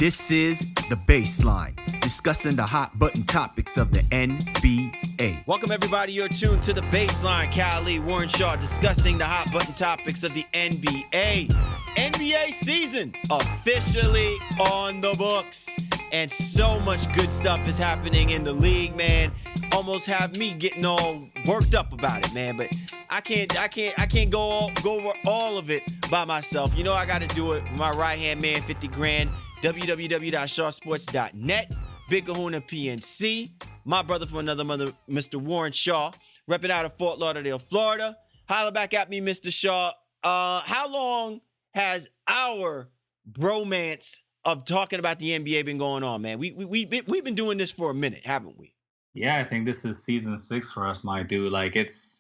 This is The Baseline, discussing the hot button topics of the NBA. Welcome, everybody. You're tuned to The Baseline. Cali, Warren Shaw, discussing the hot button topics of the NBA. NBA season officially on the books. And so much good stuff is happening in the league, man. Almost have me getting all worked up about it, man. But I can't go over all of it by myself. You know I got to do it with my right-hand man, 50 grand. www.shawsports.net, Big Kahuna PNC, my brother from another mother, Mr. Warren Shaw, repping out of Fort Lauderdale, Florida. Holla back at me, Mr. Shaw. How long has our bromance of talking about the NBA been going on, man? We've been doing this for a minute, haven't we? Yeah, I think this is season 6 for us, my dude. Like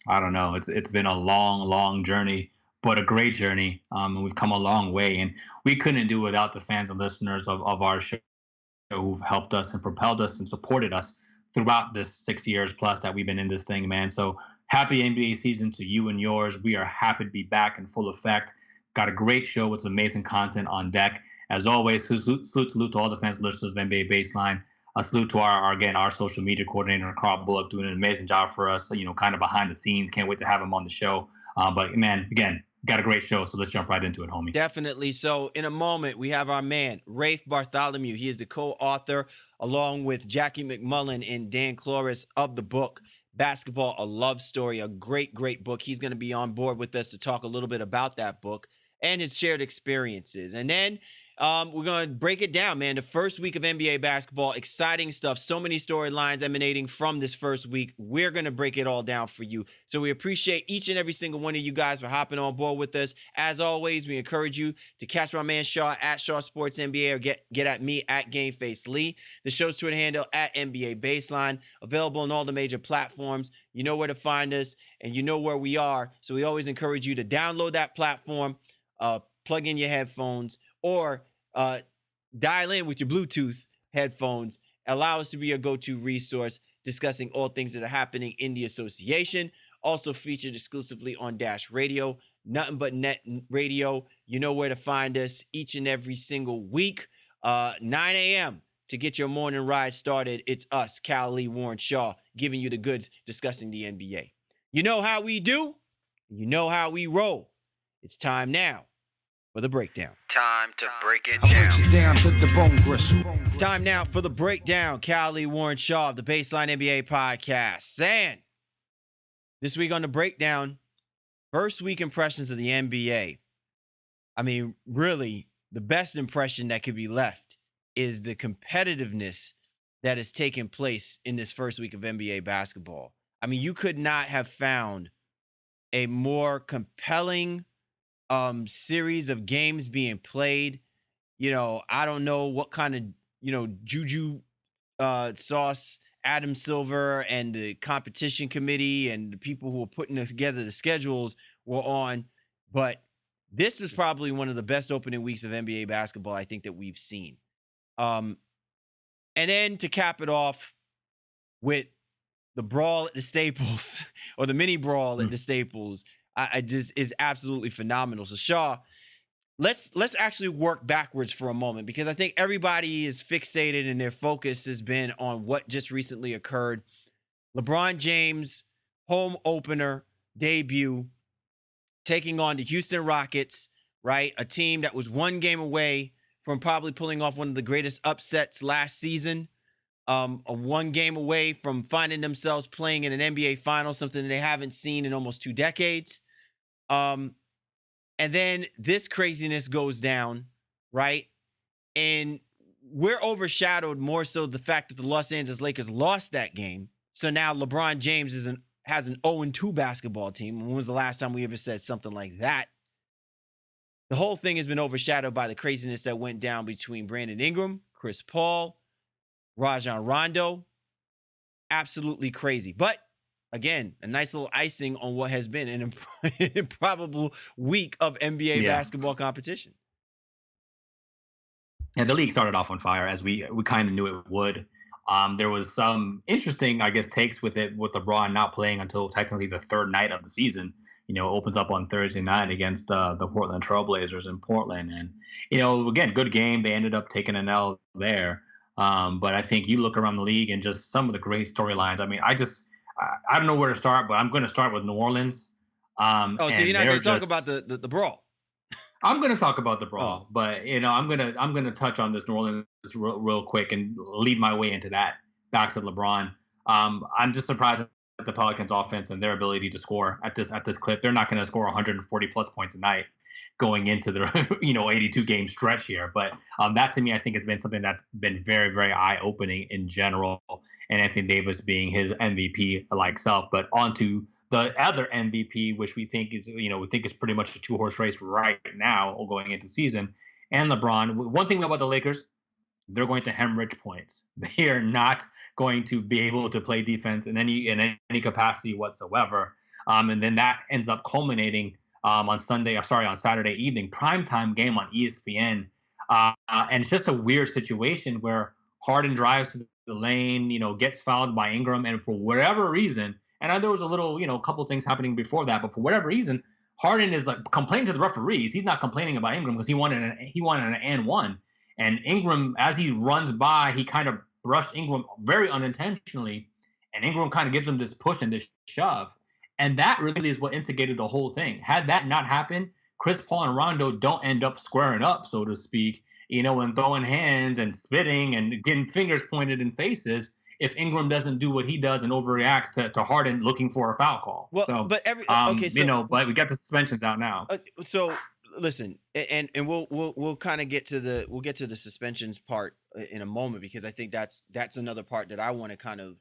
I don't know, it's been a long journey, but a great journey. And we've come a long way, and we couldn't do it without the fans and listeners of our show who've helped us and propelled us and supported us throughout this 6 years plus that we've been in this thing, man. So happy NBA season to you and yours. We are happy to be back in full effect. Got a great show with some amazing content on deck. As always, salute to all the fans and listeners of NBA Baseline. A salute to our social media coordinator, Carl Bullock, doing an amazing job for us, kind of behind the scenes. Can't wait to have him on the show. But man, again, got a great show, so let's jump right into it, homie. Definitely. So in a moment, we have our man, Rafe Bartholomew. He is the co-author, along with Jackie McMullen and Dan Cloris, of the book, Basketball, A Love Story, a great book. He's going to be on board with us to talk a little bit about that book and his shared experiences. And then we're going to break it down, man. The first week of NBA basketball, exciting stuff. So many storylines emanating from this first week. We're going to break it all down for you. So we appreciate each and every single one of you guys for hopping on board with us. As always, we encourage you to catch my man Shaw at Shaw Sports NBA, or get at me at GameFace Lee. The show's Twitter handle at NBA Baseline, available on all the major platforms. You know where to find us, and you know where we are. So we always encourage you to download that platform, plug in your headphones, or dial in with your Bluetooth headphones. Allow us to be your go-to resource discussing all things that are happening in the association. Also featured exclusively on Dash Radio, Nothing But Net Radio. You know where to find us each and every single week. 9 a.m. to get your morning ride started. It's us, Cal Lee, Warren Shaw, giving you the goods, discussing the NBA. You know how we do. You know how we roll. It's time now for the breakdown. Time to break it down to the bone gristle. Time now for the breakdown. Cali, Warren Shaw of the Baseline NBA podcast. And this week on the breakdown, first week impressions of the NBA. I mean, really, the best impression that could be left is the competitiveness that has taken place in this first week of NBA basketball. I mean, you could not have found a more compelling series of games being played. I don't know what kind of, juju sauce Adam Silver and the competition committee and the people who were putting together the schedules were on, but this was probably one of the best opening weeks of NBA basketball I think that we've seen. And then to cap it off with the brawl at the Staples, or the mini brawl at the Staples, I just is absolutely phenomenal. So Shaw, let's actually work backwards for a moment, because I think everybody is fixated and their focus has been on what just recently occurred. LeBron James home opener debut, taking on the Houston Rockets, right? A team that was one game away from probably pulling off one of the greatest upsets last season. A one game away from finding themselves playing in an NBA final, something they haven't seen in almost 2 decades. And then this craziness goes down, right? And we're overshadowed more so the fact that the Los Angeles Lakers lost that game. So now LeBron James has an 0-2 basketball team. When was the last time we ever said something like that? The whole thing has been overshadowed by the craziness that went down between Brandon Ingram, Chris Paul, Rajon Rondo. Absolutely crazy. But again, a nice little icing on what has been an improbable week of NBA basketball competition. Yeah, the league started off on fire, as we kind of knew it would. There was some interesting, takes with it, with LeBron not playing until technically the third night of the season. opens up on Thursday night against the Portland Trailblazers in Portland. And, again, good game. They ended up taking an L there. But I think you look around the league and just some of the great storylines. I mean, I don't know where to start, but I'm going to start with New Orleans. So you're not going to talk about the brawl? I'm going to talk about the brawl, but I'm going to touch on this New Orleans real quick and lead my way into that back to LeBron. I'm just surprised at the Pelicans offense and their ability to score at this clip. They're not going to score 140 plus points a night going into the 82 game stretch here. But that to me, I think has been something that's been very, very eye opening in general. And Anthony Davis being his MVP like self, but onto the other MVP, which we think is pretty much a 2-horse race right now going into season. And LeBron. One thing about the Lakers, they're going to hemorrhage points. They are not going to be able to play defense in any capacity whatsoever. And then that ends up culminating on Saturday evening, primetime game on ESPN. And it's just a weird situation where Harden drives to the lane, gets fouled by Ingram, and for whatever reason, and there was a little, couple things happening before that, but for whatever reason, Harden is like complaining to the referees. He's not complaining about Ingram because he wanted an and one. And Ingram, as he runs by, he kind of brushed Ingram very unintentionally, and Ingram kind of gives him this push and this shove. And that really is what instigated the whole thing. Had that not happened, Chris Paul and Rondo don't end up squaring up, so to speak, and throwing hands and spitting and getting fingers pointed in faces if Ingram doesn't do what he does and overreacts to Harden looking for a foul call. Well, so, but but we got the suspensions out now. So listen, and we'll kind of get to the suspensions part in a moment, because I think that's another part that I want to kind of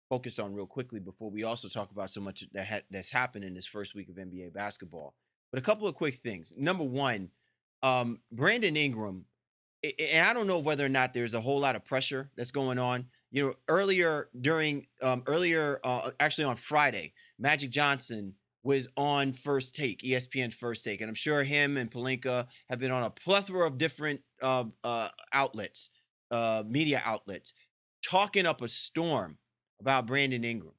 focus on real quickly before we also talk about so much that's happened in this first week of NBA basketball. But a couple of quick things. Number one, Brandon Ingram, and I don't know whether or not there's a whole lot of pressure that's going on. Earlier actually on Friday, Magic Johnson was on First Take, ESPN First Take, and I'm sure him and Pelinka have been on a plethora of different outlets, media outlets, talking up a storm about Brandon Ingram.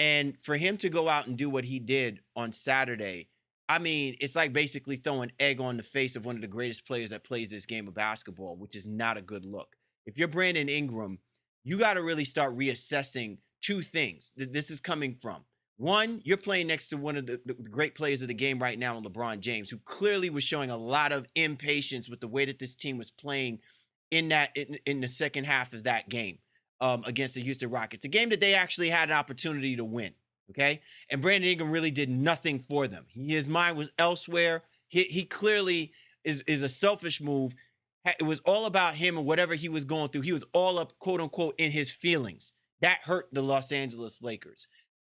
And for him to go out and do what he did on Saturday, I mean, it's like basically throwing egg on the face of one of the greatest players that plays this game of basketball, which is not a good look. If you're Brandon Ingram, you got to really start reassessing two things that this is coming from. One, you're playing next to one of the great players of the game right now, LeBron James, who clearly was showing a lot of impatience with the way that this team was playing in the second half of that game against the Houston Rockets, a game that they actually had an opportunity to win. Okay. And Brandon Ingram really did nothing for them. His mind was elsewhere. He clearly is a selfish move. It was all about him and whatever he was going through. He was all up, quote unquote, in his feelings. That hurt the Los Angeles Lakers.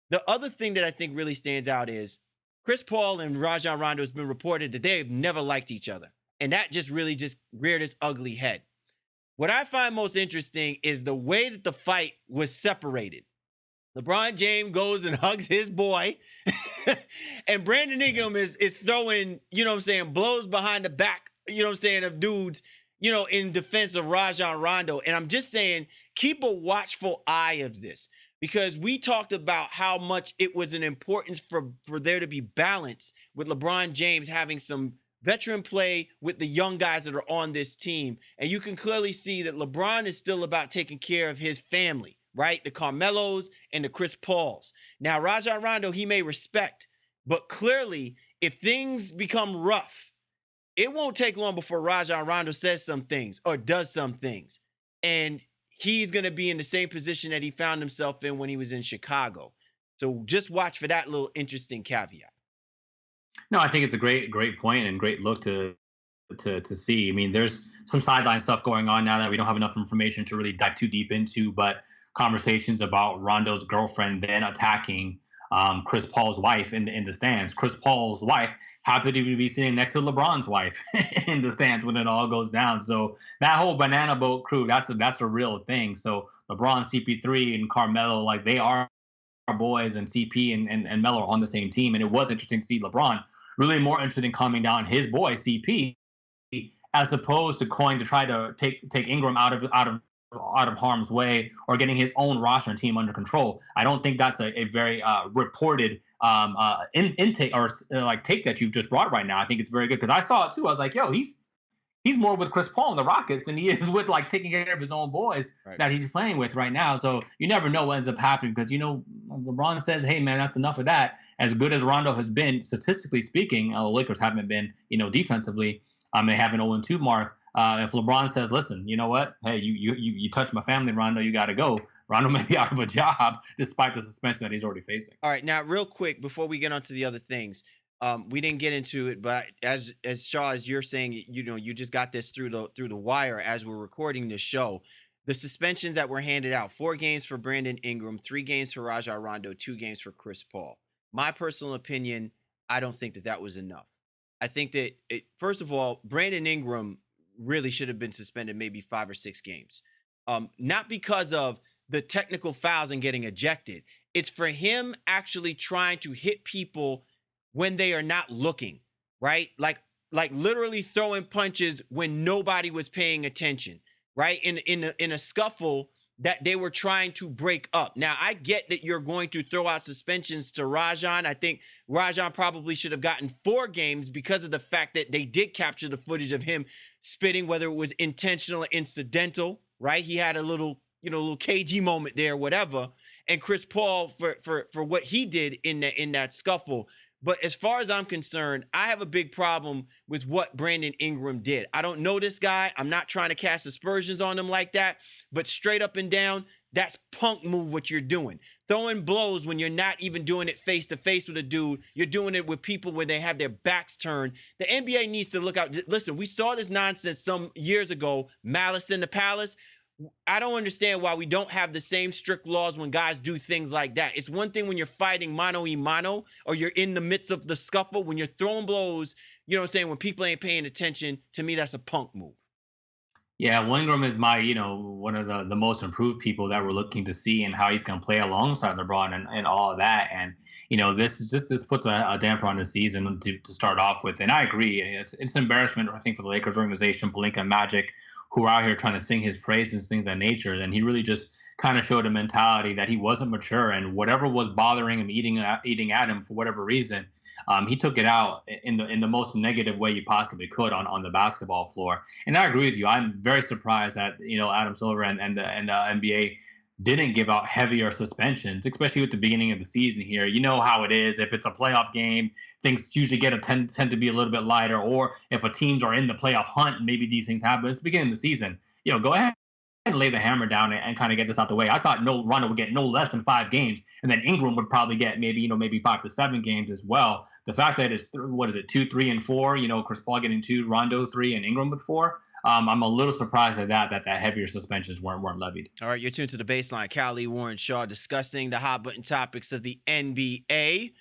The other thing that I think really stands out is Chris Paul and Rajon Rondo has been reported that they've never liked each other. And that just really reared its ugly head. What I find most interesting is the way that the fight was separated. LeBron James goes and hugs his boy, and Brandon Ingram is throwing, blows behind the back, of dudes, in defense of Rajon Rondo. And I'm just saying, keep a watchful eye of this, because we talked about how much it was an importance for there to be balance with LeBron James having some veteran play with the young guys that are on this team. And you can clearly see that LeBron is still about taking care of his family, right? The Carmelos and the Chris Pauls. Now, Rajon Rondo, he may respect, but clearly, if things become rough, it won't take long before Rajon Rondo says some things or does some things. And he's going to be in the same position that he found himself in when he was in Chicago. So just watch for that little interesting caveat. No, I think it's a great point and great look to see. I mean, there's some sideline stuff going on now that we don't have enough information to really dive too deep into, but conversations about Rondo's girlfriend then attacking Chris Paul's wife in the stands. Chris Paul's wife happened to be sitting next to LeBron's wife in the stands when it all goes down. So that whole banana boat crew, that's a real thing. So LeBron, CP3, and Carmelo, like they are boys, and CP and Melo are on the same team. And it was interesting to see LeBron really more interested in calming down his boy CP as opposed to try to take Ingram out of out of harm's way or getting his own roster and team under control. I don't think that's a very reported intake or like take that you've just brought right now. I think it's very good because I saw it too. I was like, yo, he's more with Chris Paul and the Rockets than he is with like taking care of his own boys that he's playing with right now. So you never know what ends up happening because, LeBron says, hey, man, that's enough of that. As good as Rondo has been, statistically speaking, the Lakers haven't been, defensively. They have an 0-2 mark. If LeBron says, listen, you know what? Hey, you touched my family, Rondo, you got to go. Rondo may be out of a job despite the suspension that he's already facing. All right. Now, real quick, before we get on to the other things, we didn't get into it, but as Shaw, as you're saying, you just got this through the wire as we're recording this show. The suspensions that were handed out: 4 games for Brandon Ingram, 3 games for Rajon Rondo, 2 games for Chris Paul. My personal opinion, I don't think that was enough. I think that first of all, Brandon Ingram really should have been suspended maybe 5 or 6 games. Not because of the technical fouls and getting ejected. It's for him actually trying to hit people when they are not looking, right? Like literally throwing punches when nobody was paying attention, right? In a scuffle that they were trying to break up. Now, I get that you're going to throw out suspensions to Rajon. I think Rajon probably should have gotten 4 games because of the fact that they did capture the footage of him spitting, whether it was intentional or incidental, right? He had a little KG moment there, whatever. And Chris Paul for what he did in that scuffle. But as far as I'm concerned, I have a big problem with what Brandon Ingram did. I don't know this guy. I'm not trying to cast aspersions on him like that. But straight up and down, that's punk move what you're doing. Throwing blows when you're not even doing it face-to-face with a dude. You're doing it with people when they have their backs turned. The NBA needs to look out. Listen, we saw this nonsense some years ago, Malice in the Palace. I don't understand why we don't have the same strict laws when guys do things like that. It's one thing when you're fighting mano-a-mano or you're in the midst of the scuffle. When you're throwing blows, you know what I'm saying, when people ain't paying attention, to me, that's a punk move. Yeah, Ingram is my, one of the most improved people that we're looking to see and how he's going to play alongside LeBron and all of that. And, this puts a damper on the season to start off with. And I agree. It's an embarrassment, I think, for the Lakers organization, Pelinka and Magic, who are out here trying to sing his praises, things of that nature. And he really just kind of showed a mentality that he wasn't mature, and whatever was bothering him, eating at him for whatever reason, he took it out in the most negative way you possibly could on the basketball floor. And I agree with you. I'm very surprised that Adam Silver and the NBA didn't give out heavier suspensions, especially at the beginning of the season here. You know how it is. If it's a playoff game, things usually tend to be a little bit lighter. Or if a teams are in the playoff hunt, maybe these things happen. It's the beginning of the season. Go ahead and lay the hammer down and kind of get this out the way. I thought Rondo would get no less than 5 games, and then Ingram would probably get maybe 5 to 7 games as well. The fact that it's 2, 3, and 4. Chris Paul getting 2, Rondo 3, and Ingram with 4. I'm a little surprised at that heavier suspensions weren't levied. All right, you're tuned to The Baseline. Callie Warren Shaw discussing the hot button topics of the NBA.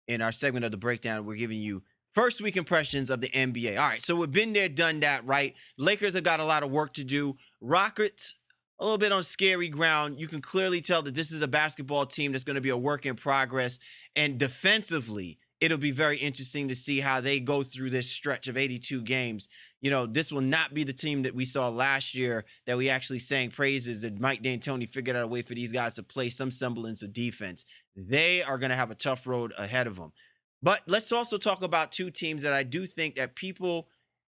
In our segment of the breakdown, we're giving you first week impressions of the NBA. All right, so we've been there, done that, right? Lakers have got a lot of work to do. Rockets, a little bit on scary ground. You can clearly tell that this is a basketball team that's going to be a work in progress. And defensively, it'll be very interesting to see how they go through this stretch of 82 games. This will not be the team that we saw last year that we actually sang praises that Mike D'Antoni figured out a way for these guys to play some semblance of defense. They are going to have a tough road ahead of them. But let's also talk about 2 teams that I do think that people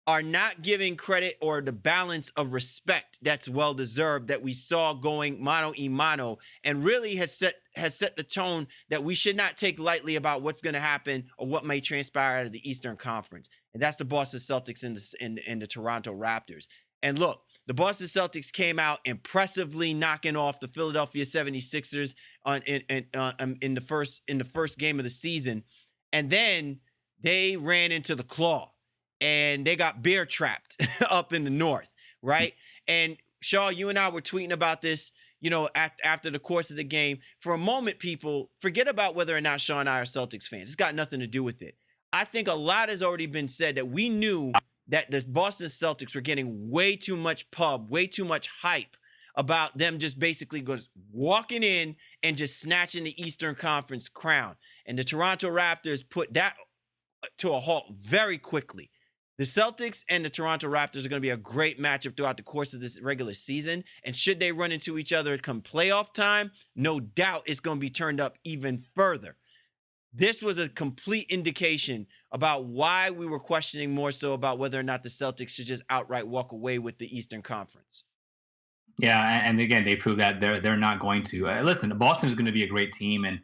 are not giving credit or the balance of respect that's well-deserved that we saw going mano-a-mano, and really has set the tone that we should not take lightly about what's going to happen or what may transpire out of the Eastern Conference. And that's the Boston Celtics and the Toronto Raptors. And look, the Boston Celtics came out impressively knocking off the Philadelphia 76ers in the first game of the season. And then they ran into the claw. And they got bear trapped up in the north, right? And Shaw, you and I were tweeting about this, after the course of the game. For a moment, people forget about whether or not Shaw and I are Celtics fans. It's got nothing to do with it. I think a lot has already been said that we knew that the Boston Celtics were getting way too much pub, way too much hype about them just basically walking in and just snatching the Eastern Conference crown. And the Toronto Raptors put that to a halt very quickly. The Celtics and the Toronto Raptors are going to be a great matchup throughout the course of this regular season. And should they run into each other come playoff time, no doubt it's going to be turned up even further. This was a complete indication about why we were questioning more so about whether or not the Celtics should just outright walk away with the Eastern Conference. Yeah, and again, they proved that they're not going to. Listen, Boston is going to be a great team, and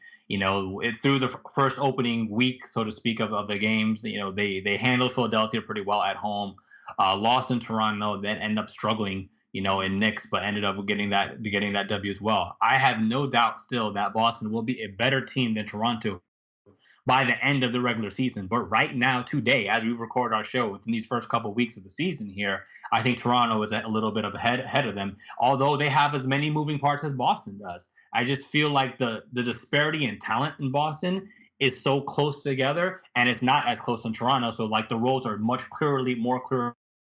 through the first opening week, so to speak, of the games, they handled Philadelphia pretty well at home. Lost in Toronto, then end up struggling, in Knicks, but ended up getting that W as well. I have no doubt still that Boston will be a better team than Toronto by the end of the regular season. But right now, today, as we record our show, within these first couple of weeks of the season here, I think Toronto is a little bit of ahead of them, although they have as many moving parts as Boston does. I just feel like the disparity in talent in Boston is so close together, and it's not as close in Toronto. So like the roles are more clearly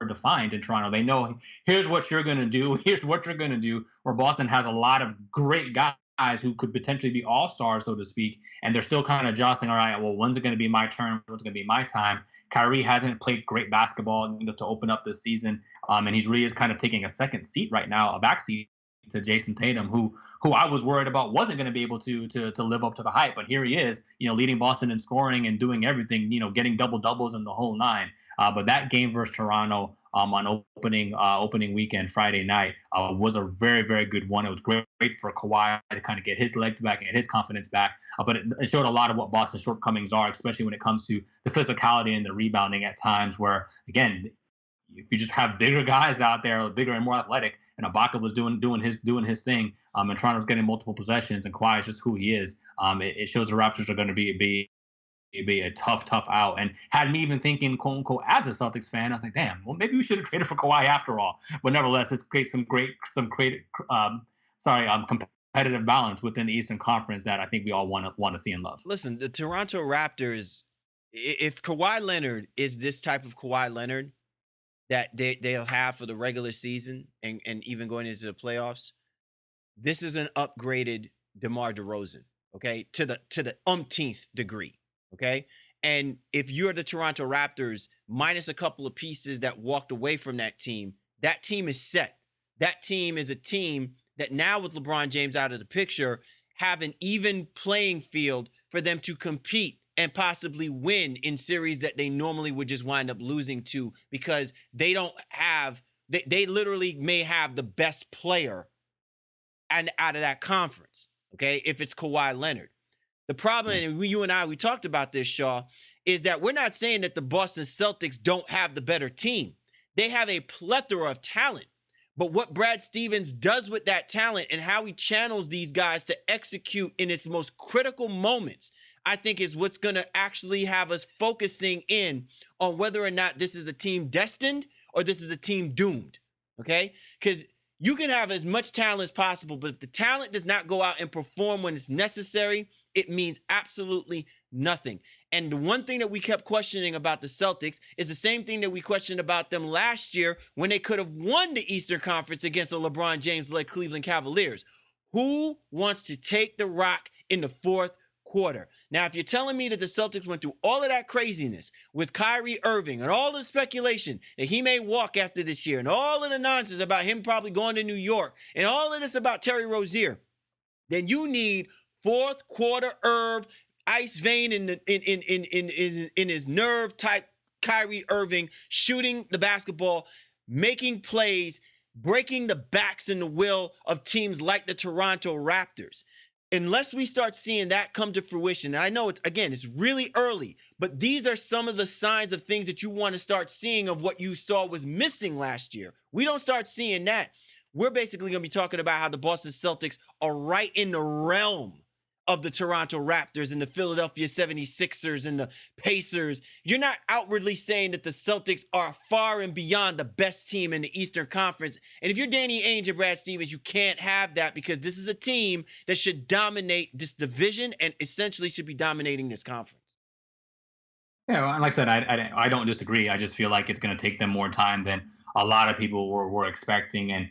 defined in Toronto. They know here's what you're going to do, here's what you're going to do, where Boston has a lot of great guys who could potentially be all-stars, so to speak, and they're still kind of jostling, all right, well, when's it going to be my turn? When's it going to be my time? Kyrie hasn't played great basketball to open up this season, and he's really is kind of taking a second seat right now, a back seat to Jason Tatum, who I was worried about wasn't going to be able to live up to the hype, but here he is, leading Boston in scoring and doing everything, getting double-doubles in the whole nine. But that game versus Toronto on opening weekend, Friday night, was a very, very good one. It was great for Kawhi to kind of get his legs back and get his confidence back. But it showed a lot of what Boston's shortcomings are, especially when it comes to the physicality and the rebounding at times where, again, if you just have bigger guys out there, bigger and more athletic, and Ibaka was doing his thing, and Toronto's getting multiple possessions, and Kawhi is just who he is. It shows the Raptors are going to be a tough out, and had me even thinking, quote unquote, as a Celtics fan, I was like, damn, well, maybe we should have traded for Kawhi after all. But nevertheless, it's creates some competitive balance within the Eastern Conference that I think we all want to see and love. Listen, the Toronto Raptors, if Kawhi Leonard is this type of Kawhi Leonard that they'll have for the regular season and even going into the playoffs, this is an upgraded DeMar DeRozan, okay, to the umpteenth degree. Okay. And if you're the Toronto Raptors, minus a couple of pieces that walked away from that team is set. That team is a team that now, with LeBron James out of the picture, have an even playing field for them to compete and possibly win in series that they normally would just wind up losing to, because they don't have, they literally may have the best player and out of that conference. Okay. If it's Kawhi Leonard. The problem, and you and I, we talked about this, Shaw, is that we're not saying that the Boston Celtics don't have the better team. They have a plethora of talent. But what Brad Stevens does with that talent and how he channels these guys to execute in its most critical moments, I think is what's going to actually have us focusing in on whether or not this is a team destined or this is a team doomed. Okay? Because you can have as much talent as possible, but if the talent does not go out and perform when it's necessary, it means absolutely nothing. And the one thing that we kept questioning about the Celtics is the same thing that we questioned about them last year when they could have won the Eastern Conference against the LeBron James-led Cleveland Cavaliers. Who wants to take the rock in the fourth quarter? Now, if you're telling me that the Celtics went through all of that craziness with Kyrie Irving and all the speculation that he may walk after this year and all of the nonsense about him probably going to New York and all of this about Terry Rozier, then you need fourth quarter Irv, ice vein in his nerve type Kyrie Irving, shooting the basketball, making plays, breaking the backs and the will of teams like the Toronto Raptors. Unless we start seeing that come to fruition, and I know it's really early, but these are some of the signs of things that you want to start seeing of what you saw was missing last year. We don't start seeing that. We're basically going to be talking about how the Boston Celtics are right in the realm of the Toronto Raptors and the Philadelphia 76ers and the Pacers. You're not outwardly saying that the Celtics are far and beyond the best team in the Eastern Conference. And if you're Danny Ainge and Brad Stevens, you can't have that, because this is a team that should dominate this division and essentially should be dominating this conference. Yeah, like I said, I don't disagree. I just feel like it's going to take them more time than a lot of people were expecting. And,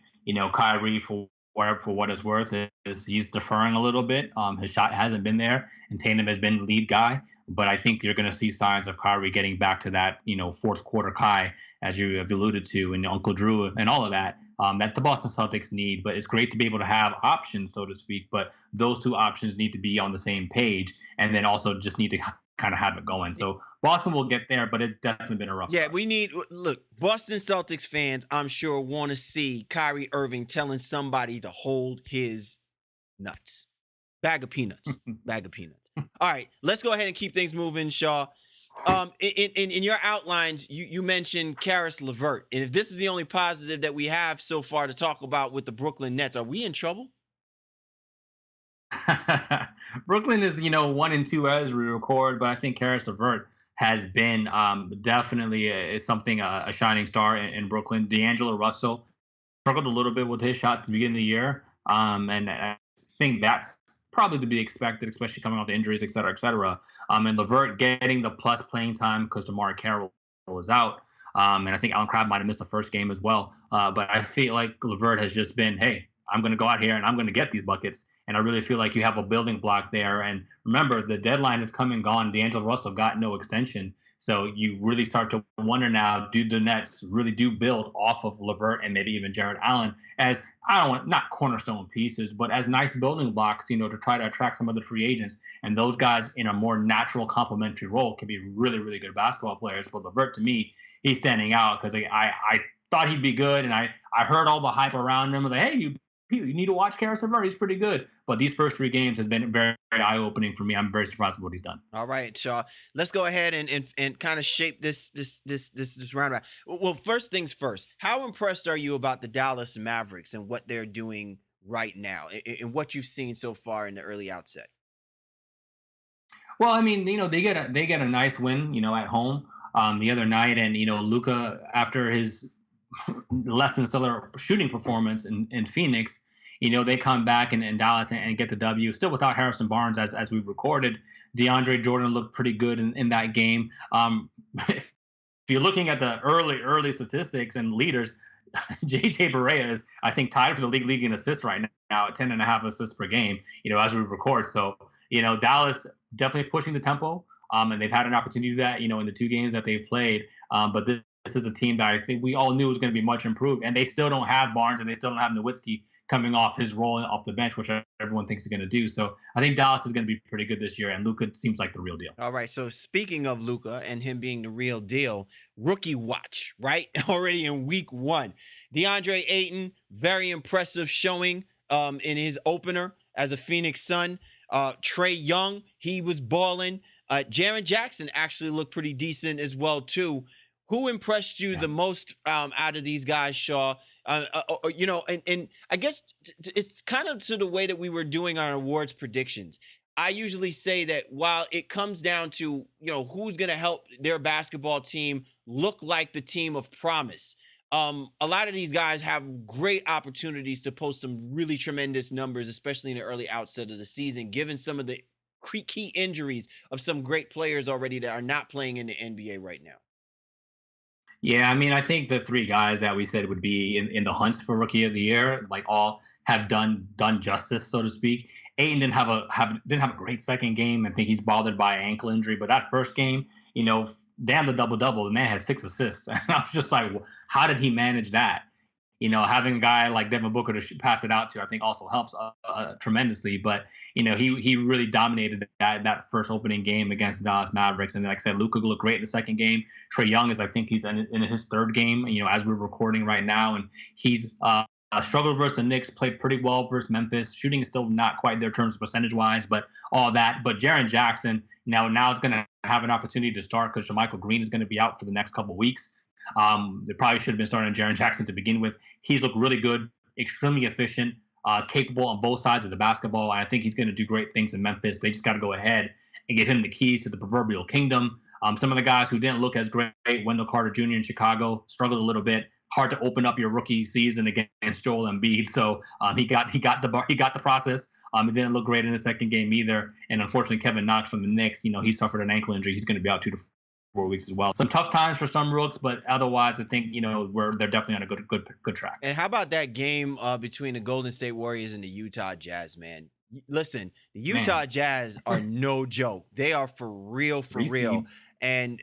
Kyrie, for for what it's worth, is he's deferring a little bit. His shot hasn't been there, and Tatum has been the lead guy. But I think you're going to see signs of Kyrie getting back to that, fourth quarter Kai, as you have alluded to, and Uncle Drew and all of that, that the Boston Celtics need. But it's great to be able to have options, so to speak. But those two options need to be on the same page, and then also just need to kind of have it going. So Boston will get there, but it's definitely been a rough start. Look, Boston Celtics fans, I'm sure, want to see Kyrie Irving telling somebody to hold his nuts. Bag of peanuts. Bag of peanuts. All right, let's go ahead and keep things moving, Shaw. In your outlines, you mentioned Karis LeVert. And if this is the only positive that we have so far to talk about with the Brooklyn Nets, are we in trouble? Brooklyn is, 1-2 as we record, but I think Karis LeVert has been definitely a shining star in Brooklyn. D'Angelo Russell struggled a little bit with his shot at the beginning of the year, and I think that's probably to be expected, especially coming off the injuries, et cetera, et cetera. And LeVert getting the plus playing time because DeMar Carroll is out. And I think Allen Crabbe might have missed the first game as well. But I feel like LeVert has just been, hey, I'm going to go out here and I'm going to get these buckets. And I really feel like you have a building block there. And remember, the deadline is come and gone. D'Angelo Russell got no extension. So you really start to wonder now, do the Nets really do build off of LeVert and maybe even Jared Allen as, not cornerstone pieces, but as nice building blocks, to try to attract some of the free agents. And those guys in a more natural complementary role can be really, really good basketball players. But LeVert, to me, he's standing out because I thought he'd be good. And I heard all the hype around him. Like, hey, you need to watch Karis LeVert. He's pretty good. But these first 3 games has been very, very eye-opening for me. I'm very surprised with what he's done. All right, Shaw. Let's go ahead and kind of shape this roundabout. Well, first things first. How impressed are you about the Dallas Mavericks and what they're doing right now and what you've seen so far in the early outset? Well, I mean, they get a nice win, at home the other night, and Luka, after his less than stellar shooting performance in Phoenix, they come back in Dallas and get the W. Still without Harrison Barnes as we recorded. DeAndre Jordan looked pretty good in that game. If you're looking at the early statistics and leaders, JJ Barea is, I think, tied for the league in assists right now at 10.5 assists per game, as we record. So, Dallas definitely pushing the tempo. And they've had an opportunity to do that, in the 2 games that they've played. But this is a team that I think we all knew was going to be much improved. And they still don't have Barnes and they still don't have Nowitzki coming off his role off the bench, which everyone thinks he's going to do. So I think Dallas is going to be pretty good this year. And Luka seems like the real deal. All right. So speaking of Luka and him being the real deal, rookie watch, right? Already in week 1. DeAndre Ayton, very impressive showing in his opener as a Phoenix Sun. Trae Young, he was balling. Jaren Jackson actually looked pretty decent as well, too. Who impressed you the most out of these guys, Shaw? And I guess it's kind of to the way that we were doing our awards predictions. I usually say that while it comes down to, who's going to help their basketball team look like the team of promise, a lot of these guys have great opportunities to post some really tremendous numbers, especially in the early outset of the season, given some of the key injuries of some great players already that are not playing in the NBA right now. Yeah, I mean, I think the 3 guys that we said would be in the hunts for Rookie of the Year, like all have done justice, so to speak. Ayton didn't have a great second game. I think he's bothered by an ankle injury, but that first game, damn the double-double. The man had 6 assists, and I was just like, how did he manage that? Having a guy like Devin Booker to pass it out to, I think also helps tremendously. But, he really dominated that first opening game against the Dallas Mavericks. And like I said, Luka looked great in the second game. Trae Young I think he's in his 3rd game, as we're recording right now. And he's struggled versus the Knicks, played pretty well versus Memphis. Shooting is still not quite their terms percentage-wise, but all that. But Jaren Jackson now is going to have an opportunity to start because JaMychal Green is going to be out for the next couple of weeks. They probably should have been starting Jaren Jackson to begin with. He's looked really good, extremely efficient, capable on both sides of the basketball. And I think he's going to do great things in Memphis. They just got to go ahead and give him the keys to the proverbial kingdom. Some of the guys who didn't look as great, Wendell Carter Jr. in Chicago, struggled a little bit. Hard to open up your rookie season against Joel Embiid. So he got the process. It didn't look great in the second game either. And unfortunately, Kevin Knox from the Knicks, he suffered an ankle injury. He's going to be out 2 to 4 weeks as well. Some tough times for some rooks, but otherwise, I think they're definitely on a good track. And how about that game between the Golden State Warriors and the Utah Jazz, man? Listen, the Utah Jazz are no joke. They are for real, for real. And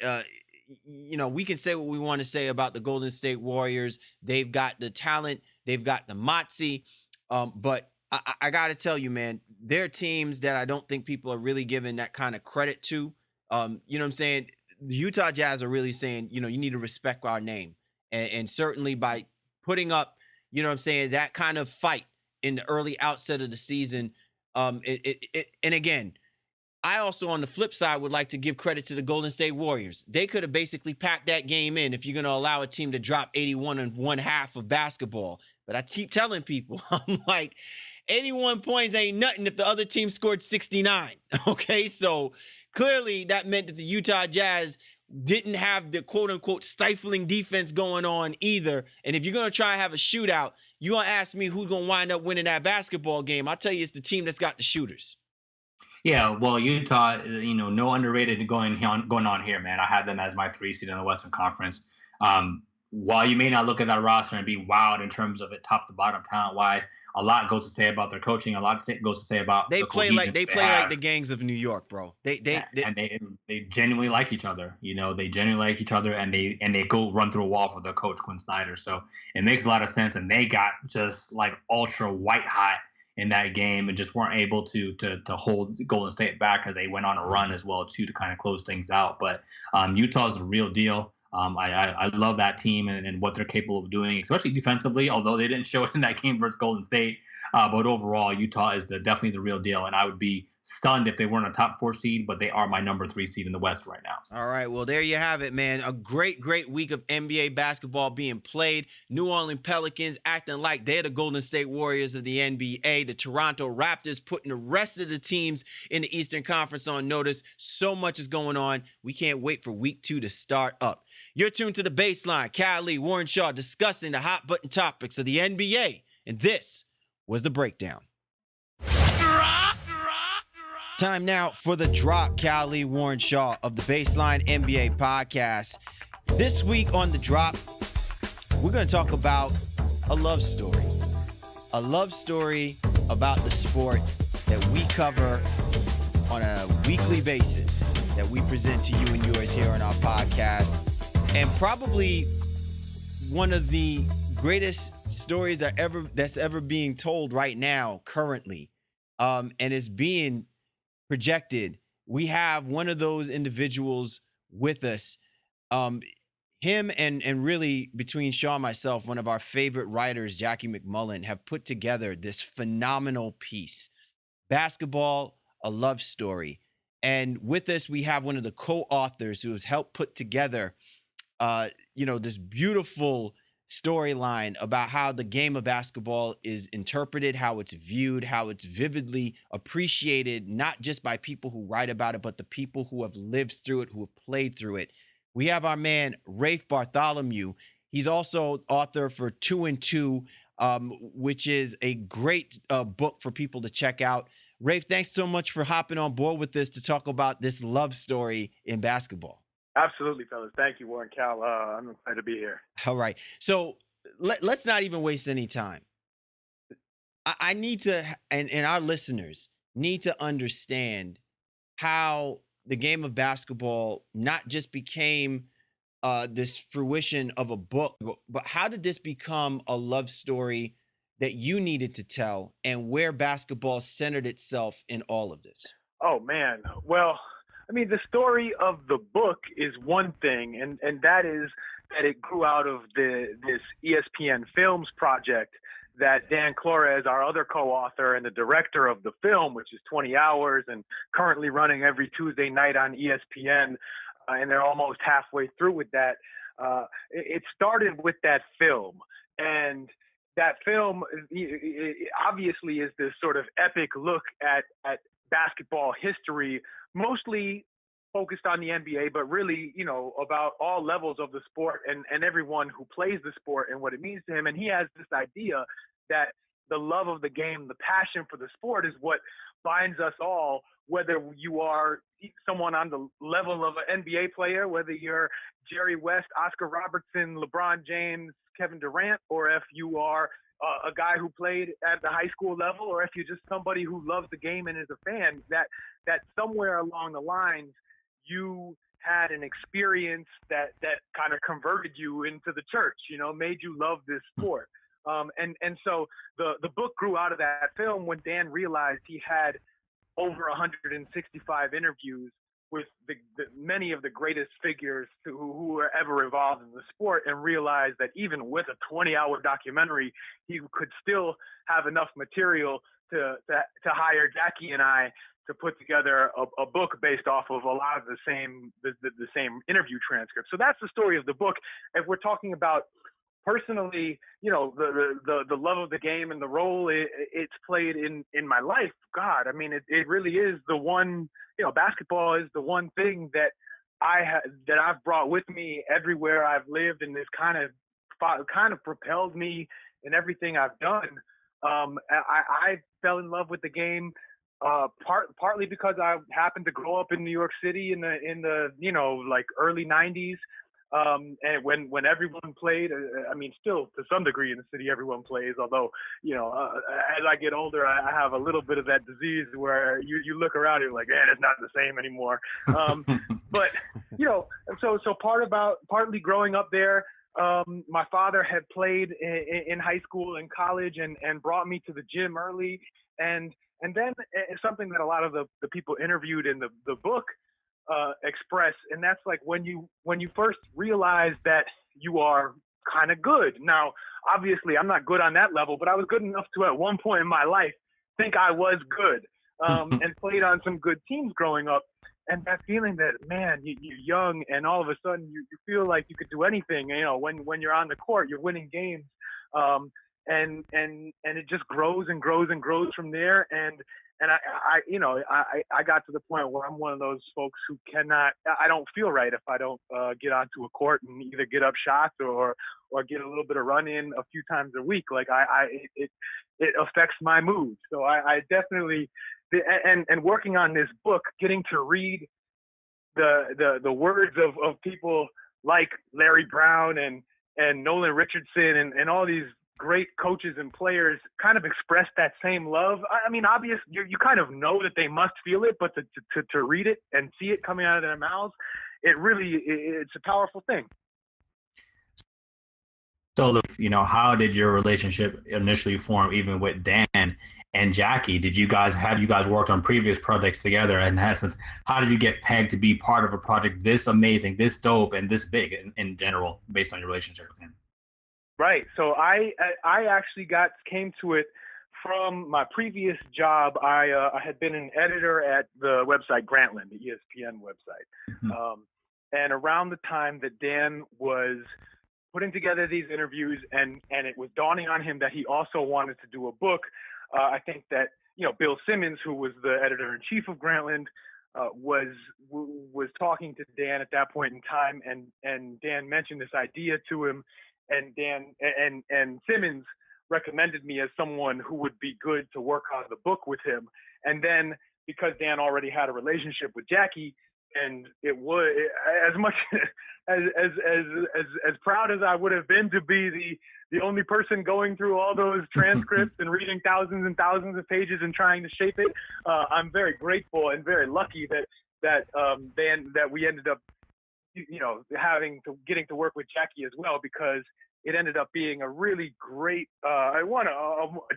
we can say what we want to say about the Golden State Warriors. They've got the talent, they've got the moxie, but I got to tell you, man, they're teams that I don't think people are really giving that kind of credit to. You know what I'm saying? The Utah Jazz are really saying, you need to respect our name. And certainly by putting up, you know what I'm saying, that kind of fight in the early outset of the season. And again, I also, on the flip side, would like to give credit to the Golden State Warriors. They could have basically packed that game in if you're going to allow a team to drop 81 in one half of basketball. But I keep telling people, I'm like, 81 points ain't nothing if the other team scored 69. Okay, so clearly that meant that the Utah Jazz didn't have the quote-unquote stifling defense going on either. And if you're going to try and have a shootout, you're going to ask me who's going to wind up winning that basketball game. I'll tell you, it's the team that's got the shooters. Yeah, well, Utah, no underrated going on here, man. I had them as my 3 seed in the Western Conference. While you may not look at that roster and be wowed in terms of it top to bottom talent-wise, a lot goes to say about their coaching. A lot goes to say about they play like the gangs of New York, bro. They genuinely like each other. They genuinely like each other, and they go run through a wall for their coach Quinn Snyder. So it makes a lot of sense. And they got just like ultra white hot in that game and just weren't able to hold Golden State back because they went on a run as well too to kind of close things out. But Utah's the real deal. I love that team and what they're capable of doing, especially defensively, although they didn't show it in that game versus Golden State. But overall, Utah is definitely the real deal. And I would be stunned if they weren't a top 4 seed, but they are my number 3 seed in the West right now. All right. Well, there you have it, man. A great week of NBA basketball being played. New Orleans Pelicans acting like they're the Golden State Warriors of the NBA. The Toronto Raptors putting the rest of the teams in the Eastern Conference on notice. So much is going on. We can't wait for week 2 to start up. You're tuned to The Baseline. Cal Lee, Warren Shaw discussing the hot button topics of the NBA. And this was The Breakdown. Time now for The Drop. Cal Lee, Warren Shaw of The Baseline NBA podcast. This week on The Drop, we're going to talk about a love story. A love story about the sport that we cover on a weekly basis, that we present to you and yours here on our podcast. And probably one of the greatest stories that's ever being told right now, currently, and is being projected. We have one of those individuals with us. Him and really, between Shaw and myself, one of our favorite writers, Jackie McMullen, have put together this phenomenal piece, Basketball, A Love Story. And with us, we have one of the co-authors who has helped put together this beautiful storyline about how the game of basketball is interpreted, how it's viewed, how it's vividly appreciated, not just by people who write about it, but the people who have lived through it, who have played through it. We have our man, Rafe Bartholomew. He's also author for 2 and 2, which is a great book for people to check out. Rafe, thanks so much for hopping on board with this to talk about this love story in basketball. Absolutely, fellas. Thank you, Warren Cal. I'm excited to be here. All right. So let's not even waste any time. I need to, and our listeners need to understand how the game of basketball not just became this fruition of a book, but how did this become a love story that you needed to tell, and where basketball centered itself in all of this? Oh, man. Well, I mean, the story of the book is one thing, and that is that it grew out of this ESPN Films project that Dan Flores, our other co-author and the director of the film, which is 20 Hours and currently running every Tuesday night on ESPN, and they're almost halfway through with that. It started with that film, and that film obviously is this sort of epic look at basketball history, mostly focused on the NBA, but really, about all levels of the sport and everyone who plays the sport and what it means to him. And he has this idea that the love of the game, the passion for the sport is what binds us all, whether you are someone on the level of an NBA player, whether you're Jerry West, Oscar Robertson, LeBron James, Kevin Durant, or if you are a guy who played at the high school level, or if you're just somebody who loves the game and is a fan, that somewhere along the lines you had an experience that kind of converted you into the church, made you love this sport. And so the book grew out of that film when Dan realized he had over 165 interviews with many of the greatest figures who were ever involved in the sport, and realized that even with a 20-hour documentary, he could still have enough material to hire Jackie and I to put together a book based off of a lot of the same interview transcripts. So that's the story of the book. If we're talking about personally, the love of the game and the role it's played in my life, God, I mean, it really is the one, basketball is the one thing that I've brought with me everywhere I've lived, and this kind of propelled me in everything I've done. I fell in love with the game partly because I happened to grow up in New York City in the like early 90s. And when everyone played, I mean, still to some degree in the city, everyone plays, although, as I get older, I have a little bit of that disease where you look around and you're like, man, it's not the same anymore. But, so partly growing up there, my father had played in high school and college and brought me to the gym early. And then it's something that a lot of the people interviewed in the book express, and that's like when you first realize that you are kind of good. Now, obviously, I'm not good on that level, but I was good enough to at one point in my life think I was good, and played on some good teams growing up. And that feeling that, man, you're young, and all of a sudden you feel like you could do anything. When you're on the court, you're winning games, and it just grows and grows and grows from there. And I got to the point where I'm one of those folks who I don't feel right if I don't get onto a court and either get up shots or get a little bit of run in a few times a week. Like it affects my mood. So I definitely, and working on this book, getting to read the words of people like Larry Brown and Nolan Richardson and all these great coaches and players kind of express that same love. I mean, obviously, you kind of know that they must feel it, but to read it and see it coming out of their mouths, it's a powerful thing. So, how did your relationship initially form, even with Dan and Jackie? Have you guys worked on previous projects together? In essence, how did you get pegged to be part of a project this amazing, this dope, and this big in general, based on your relationship with him? Right. So I actually came to it from my previous job. I had been an editor at the website Grantland, the ESPN website. Mm-hmm. And around the time that Dan was putting together these interviews and it was dawning on him that he also wanted to do a book, I think that, Bill Simmons, who was the editor-in-chief of Grantland, was talking to Dan at that point in time, and Dan mentioned this idea to him. And Dan and Simmons recommended me as someone who would be good to work on the book with him. And then because Dan already had a relationship with Jackie, and it would, as much as proud as I would have been to be the only person going through all those transcripts and reading thousands and thousands of pages and trying to shape it, I'm very grateful and very lucky that we ended up getting to work with Jackie as well, because it ended up being a really great, a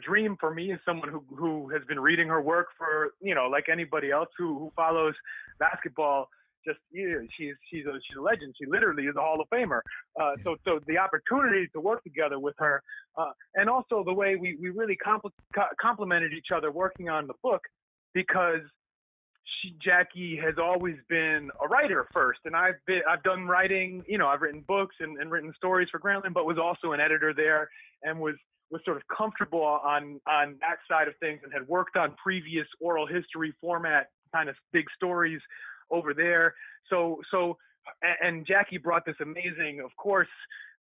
dream for me as someone who has been reading her work for, like anybody else who follows basketball. Just, she's a legend. She literally is a Hall of Famer. So the opportunity to work together with her, and also the way we really complemented each other working on the book, because Jackie has always been a writer first, and I've done writing. I've written books and written stories for Grantland, but was also an editor there, and was sort of comfortable on that side of things, and had worked on previous oral history format kind of big stories over there. So and Jackie brought this amazing, of course,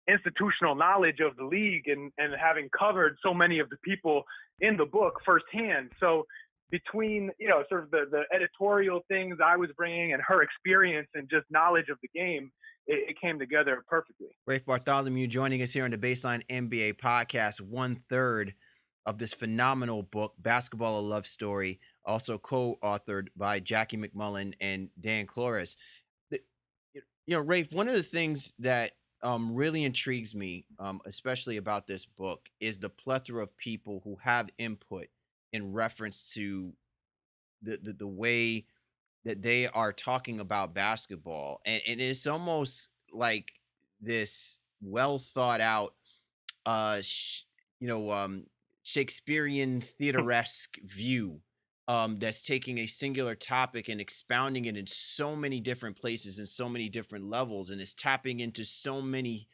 institutional knowledge of the league and having covered so many of the people in the book firsthand. So between, sort of the editorial things I was bringing and her experience and just knowledge of the game, it came together perfectly. Rafe Bartholomew joining us here on the Baseline NBA podcast, 1/3 of this phenomenal book, Basketball: A Love Story, also co-authored by Jackie McMullen and Dan Flores. Rafe, one of the things that really intrigues me, especially about this book, is the plethora of people who have input in reference to the way that they are talking about basketball, and it's almost like this well thought out, uh, sh- you know, Shakespearean theateresque view, that's taking a singular topic and expounding it in so many different places and so many different levels, and is tapping into so many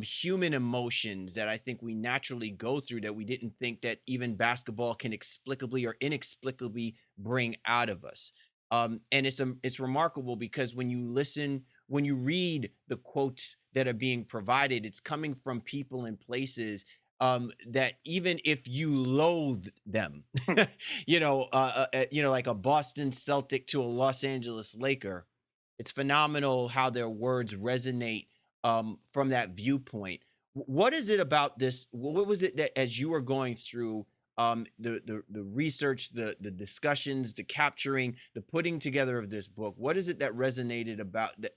human emotions that I think we naturally go through that we didn't think that even basketball can explicably or inexplicably bring out of us. And it's remarkable because when you read the quotes that are being provided, it's coming from people and places that even if you loathe them, like a Boston Celtic to a Los Angeles Laker, it's phenomenal how their words resonate from that viewpoint. What is it about this? What was it that, as you were going through the research, the discussions, the capturing, the putting together of this book, what is it that resonated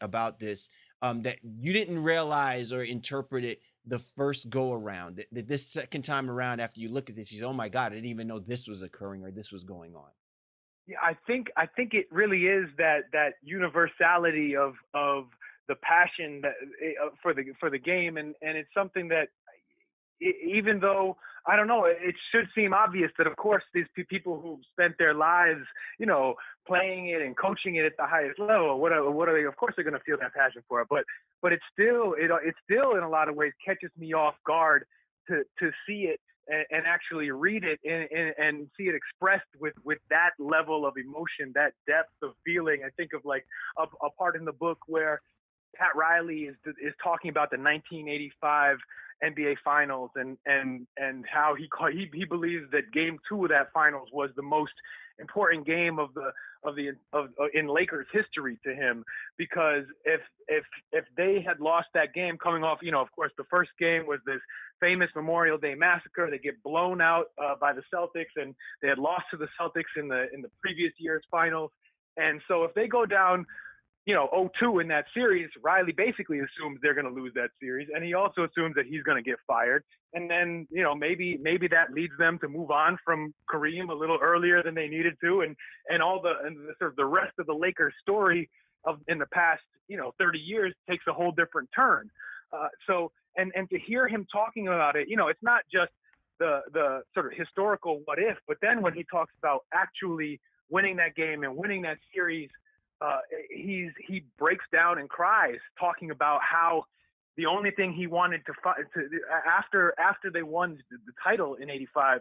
about this that you didn't realize or interpret it the first go around? That this second time around, after you look at this, you say, "Oh my God, I didn't even know this was occurring or this was going on." Yeah, I think it really is that universality of the passion that for the game, and it's something that even though I don't know, it should seem obvious that of course these people who spent their lives, playing it and coaching it at the highest level, what are they? Of course they're going to feel that passion for it, but it's still in a lot of ways catches me off guard to see it and actually read it and see it expressed with that level of emotion, that depth of feeling. I think of like a part in the book where Pat Riley is talking about the 1985 NBA Finals and how he believes that Game 2 of that Finals was the most important game of in Lakers history to him, because if they had lost that game, coming off, of course the first game was this famous Memorial Day massacre. They get blown out by the Celtics, and they had lost to the Celtics in the previous year's finals. And so if they go down 0-2 in that series, Riley basically assumes they're going to lose that series, and he also assumes that he's going to get fired. And then, maybe that leads them to move on from Kareem a little earlier than they needed to, and the sort of the rest of the Lakers story in the past 30 years takes a whole different turn. So to hear him talking about it, it's not just the sort of historical what if, but then when he talks about actually winning that game and winning that series, he breaks down and cries, talking about how the only thing he wanted after they won the title in '85,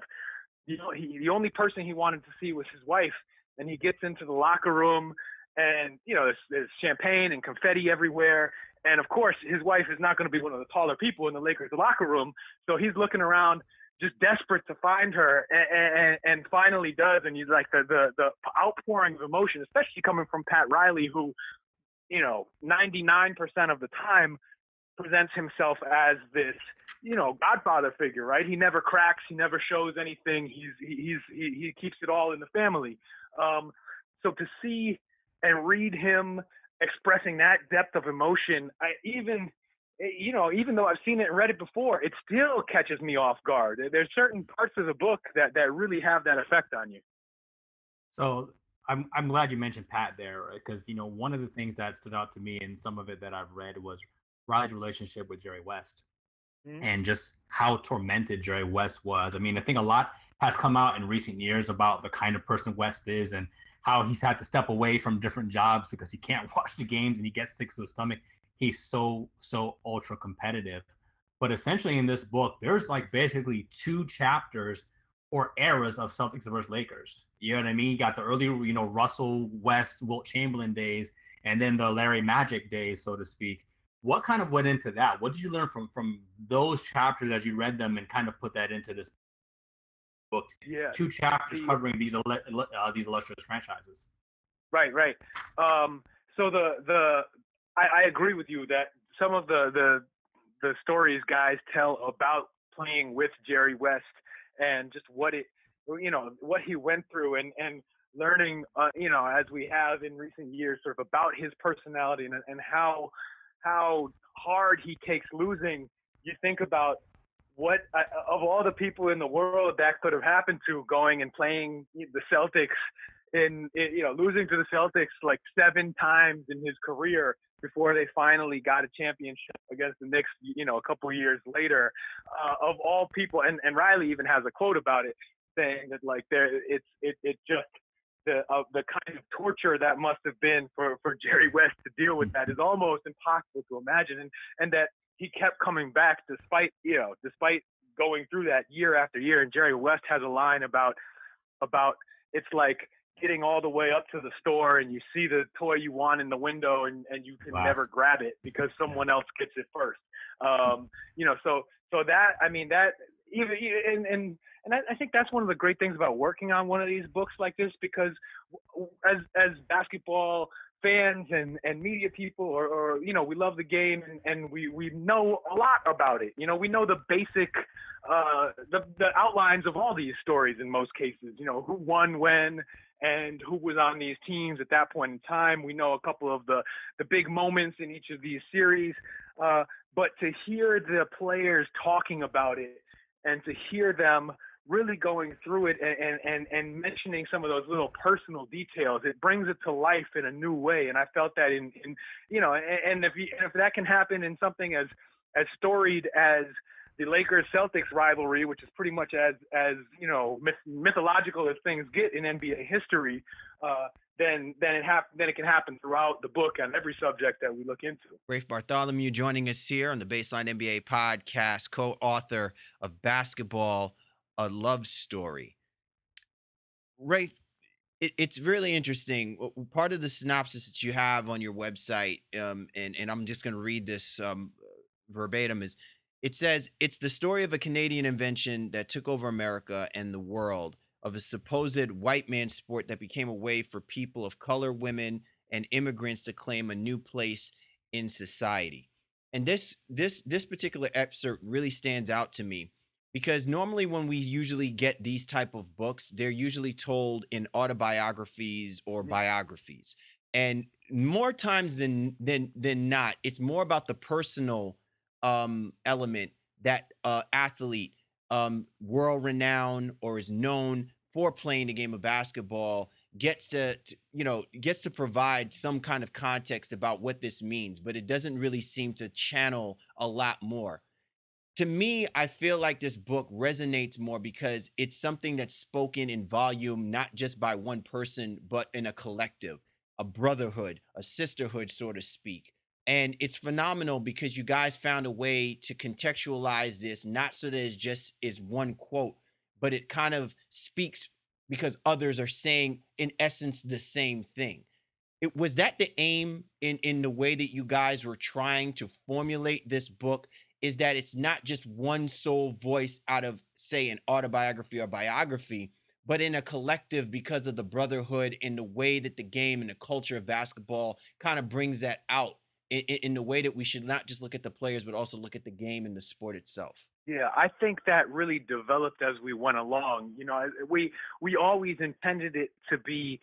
the only person he wanted to see was his wife. And he gets into the locker room, and there's champagne and confetti everywhere. And of course, his wife is not going to be one of the taller people in the Lakers locker room, so he's looking around, just desperate to find her, and finally does. And he's like the outpouring of emotion, especially coming from Pat Riley, who 99% of the time presents himself as this godfather figure, right? He never cracks, he never shows anything. He keeps it all in the family. So to see and read him expressing that depth of emotion, even though I've seen it and read it before, it still catches me off guard. There's certain parts of the book that really have that effect on you. So I'm glad you mentioned Pat there, right? Because one of the things that stood out to me, and some of it that I've read, was Riley's relationship with Jerry West, and just how tormented Jerry West was. I mean, I think a lot has come out in recent years about the kind of person West is, and how he's had to step away from different jobs because he can't watch the games and he gets sick to his stomach. He's so ultra competitive. But essentially in this book, there's like basically 2 chapters or eras of Celtics versus Lakers. You know what I mean? You got the early, Russell West, Wilt Chamberlain days, and then the Larry Magic days, so to speak. What kind of went into that? What did you learn from those chapters as you read them and kind of put that into this book? Yeah. Two chapters The covering these illustrious franchises. Right, right. So I agree with you that some of the stories guys tell about playing with Jerry West and just what he went through and learning, as we have in recent years, sort of about his personality and how hard he takes losing. You think about what of all the people in the world that could have happened to, going and playing the Celtics losing to the Celtics like 7 times in his career before they finally got a championship against the Knicks, a couple of years later. Of all people, and Riley even has a quote about it, saying that like it's just the kind of torture that must have been for Jerry West to deal with that is almost impossible to imagine, and that he kept coming back despite going through that year after year. And Jerry West has a line about it's like getting all the way up to the store and you see the toy you want in the window and you can never grab it because someone else gets it first. So that, I mean, that even and I think that's one of the great things about working on one of these books like this, because as basketball fans and media people, or we love the game and we know a lot about it. We know the basic the outlines of all these stories in most cases. Who won when and who was on these teams at that point in time. We know a couple of the big moments in each of these series, but to hear the players talking about it and to hear them really going through it and mentioning some of those little personal details, it brings it to life in a new way. And I felt that and if that can happen in something as storied as the Lakers-Celtics rivalry, which is pretty much as mythological as things get in NBA history, then it can happen throughout the book on every subject that we look into. Rafe Bartholomew joining us here on the Baseline NBA podcast, co-author of Basketball, A Love Story. Rafe, it's really interesting. Part of the synopsis that you have on your website, and I'm just going to read this verbatim, is it says, it's the story of a Canadian invention that took over America and the world, of a supposed white man sport that became a way for people of color, women, and immigrants to claim a new place in society. And this particular excerpt really stands out to me because normally when we usually get these type of books, they're usually told in autobiographies or biographies. And more times than not, it's more about the personal element that athlete, world renowned or is known for playing the game of basketball, gets to provide some kind of context about what this means, but it doesn't really seem to channel a lot more. To me, I feel like this book resonates more because it's something that's spoken in volume, not just by one person, but in a collective, a brotherhood, a sisterhood, so to speak. And it's phenomenal because you guys found a way to contextualize this, not so that it just is one quote, but it kind of speaks because others are saying, in essence, the same thing. Was that the aim in the way that you guys were trying to formulate this book, is that it's not just one sole voice out of, say, an autobiography or biography, but in a collective because of the brotherhood in the way that the game and the culture of basketball kind of brings that out in the way that we should not just look at the players, but also look at the game and the sport itself? Yeah, I think that really developed as we went along. We always intended it to be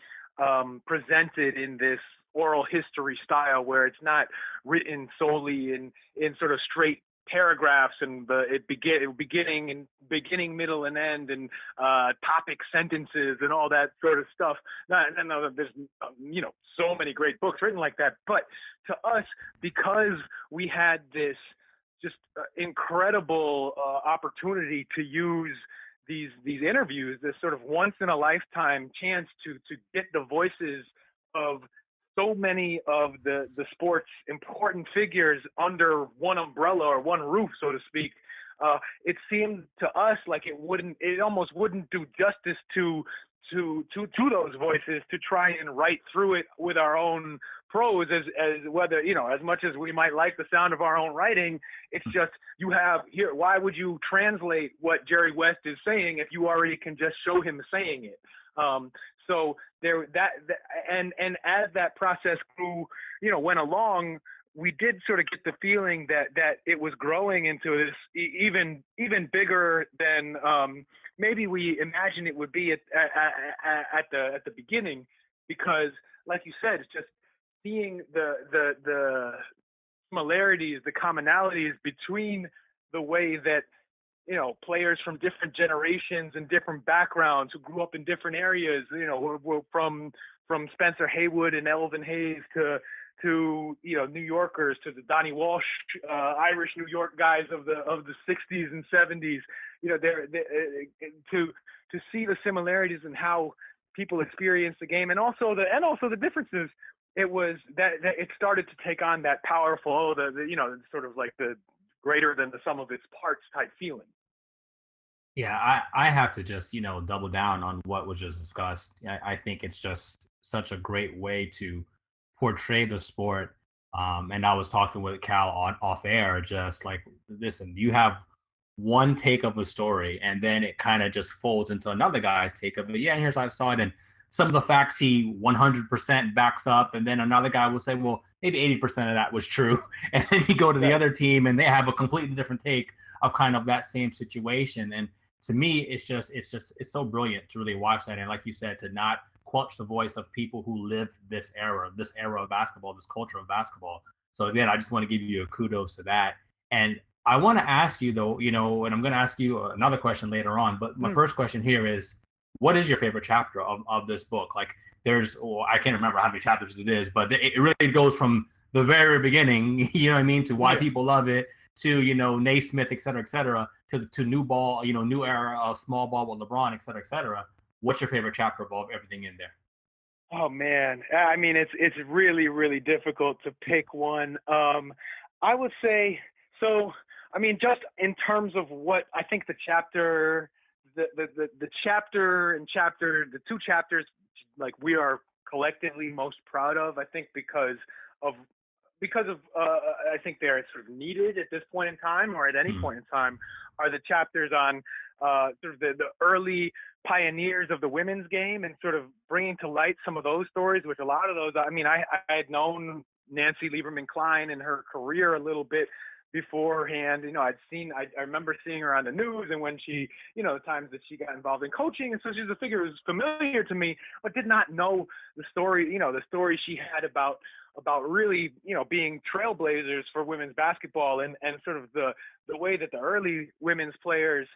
presented in this oral history style where it's not written solely in sort of straight paragraphs and beginning, middle, and end, and topic sentences and all that sort of stuff. No, there's so many great books written like that, but to us, because we had this just incredible opportunity to use these interviews, this sort of once in a lifetime chance to get the voices of so many of the sport's important figures under one umbrella or one roof, so to speak. it seemed to us like it almost wouldn't do justice to those voices to try and write through it with our own prose, as whether, as much as we might like the sound of our own writing, it's just, you have here, why would you translate what Jerry West is saying if you already can just show him saying it? So there, and as that process grew, went along, we did sort of get the feeling that it was growing into this even bigger than maybe we imagined it would be at the beginning, because, like you said, it's just seeing the similarities, the commonalities between the way that players from different generations and different backgrounds who grew up in different areas, were from Spencer Haywood and Elvin Hayes to New Yorkers, to the Donnie Walsh Irish New York guys of the 60s and 70s, to see the similarities in how people experience the game, and also the differences. It was that it started to take on that powerful, sort of like the greater than the sum of its parts type feeling. Yeah, I have to just, double down on what was just discussed. I think it's just such a great way to portray the sport. And I was talking with Cal off air, just like, listen, you have one take of a story, and then it kind of just folds into another guy's take of it. Yeah, and here's how I saw it. And some of the facts he 100% backs up, and then another guy will say, well, maybe 80% of that was true. And then you go to the other team, and they have a completely different take of kind of that same situation. And to me, it's so brilliant to really watch that. And like you said, to not quench the voice of people who live this era of basketball, this culture of basketball. So again, I just want to give you a kudos to that. And I want to ask you though, and I'm going to ask you another question later on, but my first question here is, what is your favorite chapter of this book? Like I can't remember how many chapters it is, but it really goes from the very beginning, to why people love it, to, Naismith, et cetera, to new ball, new era of small ball with LeBron, et cetera. What's your favorite chapter of everything in there? Oh man, I mean, it's really, really difficult to pick one. I would say, so, I mean, just in terms of what I think the two chapters, like, we are collectively most proud of, I think because of I think they're sort of needed at this point in time, or at any point in time, are the chapters on sort of the early pioneers of the women's game, and sort of bringing to light some of those stories, which a lot of those, I mean, I had known Nancy Lieberman Klein and her career a little bit beforehand. I remember seeing her on the news, and when she, the times that she got involved in coaching, and so she's a figure who was familiar to me, but did not know the story, the story she had about really, being trailblazers for women's basketball, and sort of the way that the early women's players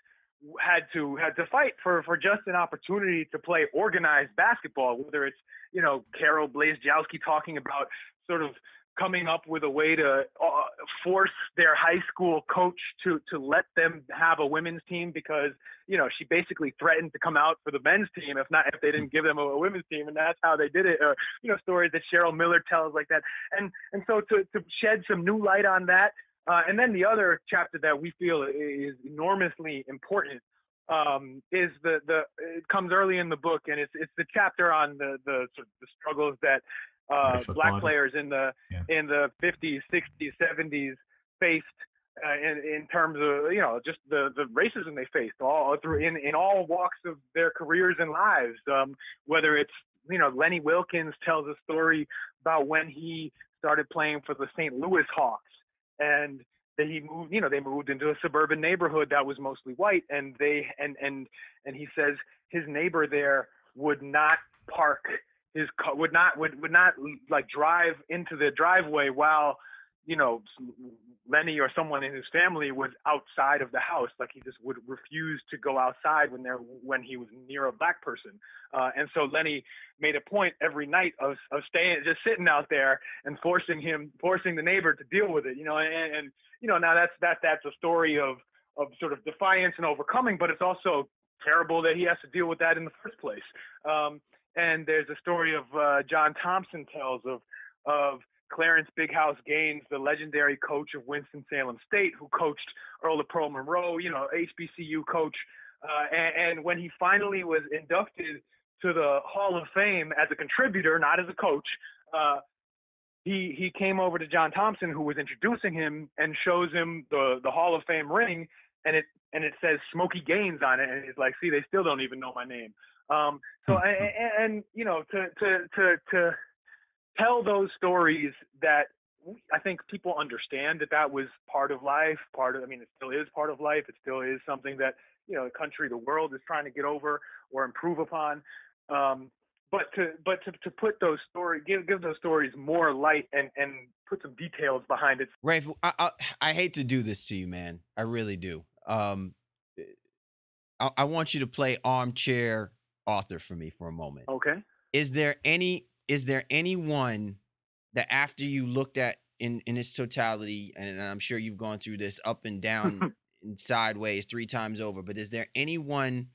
had to fight for just an opportunity to play organized basketball, whether it's, Carol Blazejowski talking about sort of coming up with a way to force their high school coach to let them have a women's team, because, she basically threatened to come out for the men's team if they didn't give them a women's team, and that's how they did it. Or, stories that Cheryl Miller tells like that. And so to shed some new light on that. And then the other chapter that we feel is enormously important is it comes early in the book, and it's the chapter on the struggles that black players in the 50s, 60s, 70s faced in terms of just the racism they faced all through in all walks of their careers and lives. Whether it's Lenny Wilkins tells a story about when he started playing for the St. Louis Hawks, and he moved, they moved into a suburban neighborhood that was mostly white, and he says his neighbor there would not park his car, would not like drive into the driveway while Lenny or someone in his family was outside of the house. Like, he just would refuse to go outside when he was near a black person. And so Lenny made a point every night of just sitting out there and forcing the neighbor to deal with it. And now that's a story of sort of defiance and overcoming, but it's also terrible that he has to deal with that in the first place. And there's a story of John Thompson tells of Clarence Big House Gaines, the legendary coach of Winston-Salem State, who coached Earl of Pearl Monroe, HBCU coach. And when he finally was inducted to the Hall of Fame as a contributor, not as a coach, he came over to John Thompson, who was introducing him, and shows him the Hall of Fame ring, and it says Smokey Gaines on it, and he's like, see, they still don't even know my name. To tell those stories that I think people understand that was part of life, it still is part of life. It still is something that, the country, the world is trying to get over or improve upon. But to put those stories, give those stories more light and put some details behind it. Rafe, I hate to do this to you, man. I really do. I want you to play armchair author for me for a moment. Okay. Is there anyone that after you looked at in its totality, and I'm sure you've gone through this up and down and sideways 3 times over, but is there anyone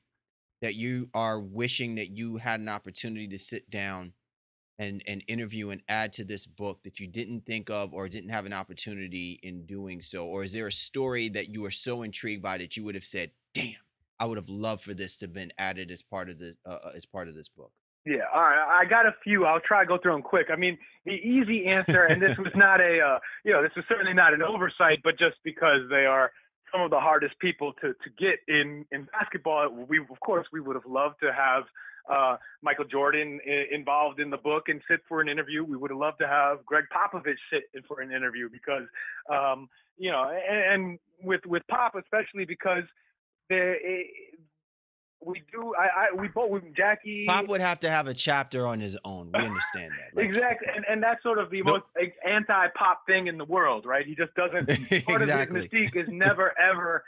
that you are wishing that you had an opportunity to sit down and interview and add to this book that you didn't think of or didn't have an opportunity in doing so? Or is there a story that you are so intrigued by that you would have said, damn, I would have loved for this to have been added as part of this book? Yeah, all right. I got a few. I'll try to go through them quick. I mean, the easy answer, and this was not this was certainly not an oversight, but just because they are some of the hardest people to get in basketball, we would have loved to have Michael Jordan involved in the book and sit for an interview. We would have loved to have Greg Popovich sit in for an interview because, and with Pop especially because Jackie. Pop would have to have a chapter on his own. We understand that. Exactly. And that's sort of the most anti-Pop thing in the world, right? He just doesn't, part of his mystique is never, ever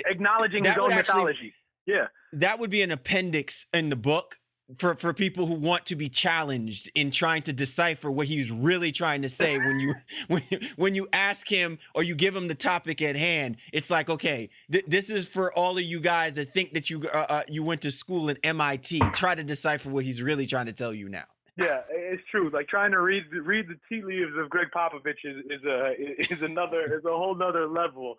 acknowledging his own mythology. Yeah. That would be an appendix in the book for people who want to be challenged in trying to decipher what he's really trying to say. When you ask him or you give him the topic at hand, it's like, okay, this is for all of you guys that think that you went to school at MIT. Try to decipher what he's really trying to tell you now. Yeah, it's true. Like trying to read the tea leaves of Greg Popovich is a whole nother level.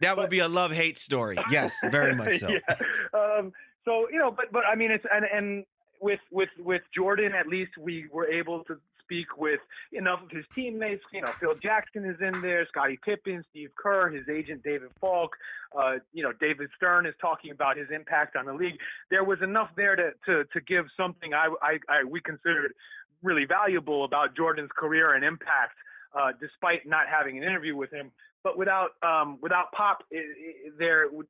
That would be a love-hate story. Yes, very much so. Yeah. But I mean, it's and with Jordan, at least we were able to speak with enough of his teammates. Phil Jackson is in there, Scottie Pippen, Steve Kerr, his agent David Falk. David Stern is talking about his impact on the league. There was enough there to give something we considered really valuable about Jordan's career and impact, despite not having an interview with him. But without Pop,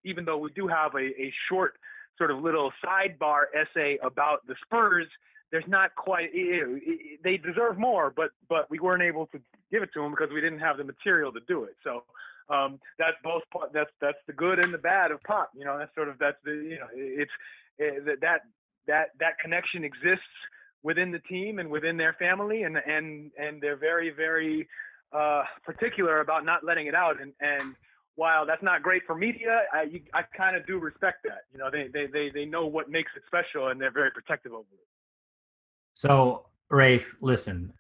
even though we do have a short sort of little sidebar essay about the Spurs, there's not quite. They deserve more, but we weren't able to give it to them because we didn't have the material to do it. So that's both. That's the good and the bad of Pop. That connection exists within the team and within their family, and they're very, very particular about not letting it out. And while that's not great for media, I kind of do respect that. They know what makes it special, and they're very protective over it. So, Rafe, listen,